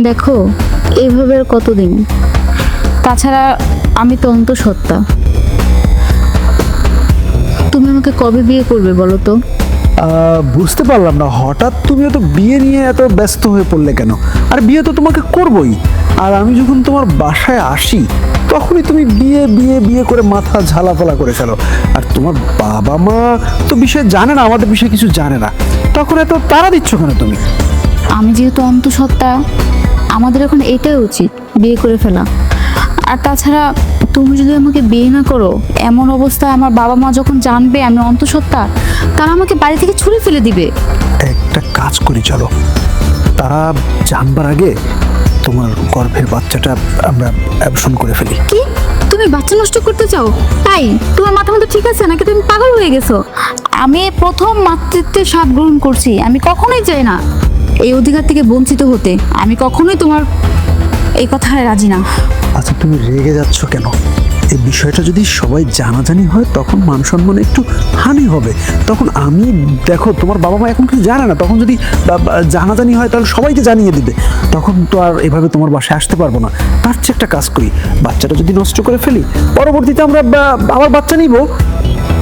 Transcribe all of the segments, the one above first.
দেখো, এইভাবে আর কতদিন? তাছাড়া আমি তো অন্তঃসত্ত্বা। তুমি আমাকে কবে বিয়ে করবে বলো তো? বুঝতে পারলাম না, হঠাৎ তুমি তো বিয়ে নিয়ে এত ব্যস্ত হয়ে পড়লে কেন? আর বিয়ে তো তোমাকে করবই। আর আমি যখন তোমার বাসায় আসি তখনই তুমি বিয়ে বিয়ে বিয়ে করে মাথা ঝালাপালা করে ফেলো। আর তোমার বাবা মা তো বিষয়ে জানে না, আমাদের বিষয়ে কিছু জানে না, তখন এত তাড়া দিচ্ছ কেন তুমি? আমি যেহেতু অন্তঃসত্ত্বা, আমাদের এখন এটাই উচিত, বিয়ে করে ফেলা। আর তাছাড়া তুমি যদি আমাকে বিয়ে না করো, এমন অবস্থায় আমার বাবা মা যখন জানবে আমি অন্তঃসত্ত্বা, তারা আমাকে বাড়ি থেকে ছুঁড়ে ফেলে দিবে। একটা কাজ করি, চলো তারা জানবার আগে তোমার গর্ভের বাচ্চাটা আমরা অ্যাবর্শন করে ফেলি। কি? তুমি বাচ্চা নষ্ট করতে চাও? তাই তোমার মাথা মতো ঠিক আছে নাকি তুমি পাগল হয়ে গেছো? আমি প্রথম মাতৃত্বের স্বাদ গ্রহণ করছি, আমি কখনোই চাই না এই অধিকার থেকে বঞ্চিত হতে। আমি কখনোই তোমার এই কথায় রাজি না। আচ্ছা, তুমি রেগে যাচ্ছ কেন? এই বিষয়টা যদি সবাই জানাজানি হয় তখন মান সম্মানে একটু হানি হবে। তখন আমি, দেখো তোমার বাবা মা এখন কিছু জানে না, তখন যদি জানাজানি হয় তাহলে সবাইকে জানিয়ে দিবে, তখন তো আর এভাবে তোমার বাসায় আসতে পারবো না। তার চেয়ে একটা কাজ করি, বাচ্চাটা যদি নষ্ট করে ফেলি, পরবর্তীতে আমরা আবার বাচ্চা নিব।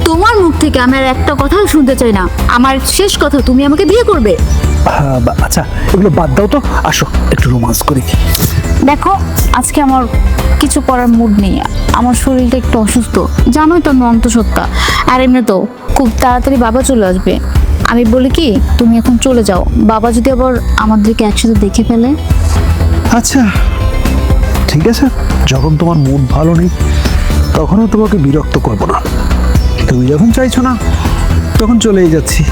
তোমার মুখ থেকে আমি আর একটা কথাও শুনতে চাই না। আমার শেষ কথা, তুমি আমাকে বিয়ে করবে। আচ্ছা, এগুলো বাদ দাও তো, আসো একটু রোমান্স করি। দেখো, আজকে আমার কিছু করার মুড নেই, আমার শরীরটা একটু অসুস্থ, জানোই তো আমি অন্তঃসত্ত্বা। আর এমনি তো খুব তাড়াতাড়ি বাবা চলে আসবে। আমি বলি কি, তুমি এখন চলে যাও, বাবা যদি আবার আমাদেরকে একসাথে দেখে ফেলে। আচ্ছা ঠিক আছে, যখন তোমার মুড ভালো নেই তখনও তোমাকে বিরক্ত করবো না। তুমি যখন চাইছো না তখন চলেই যাচ্ছি।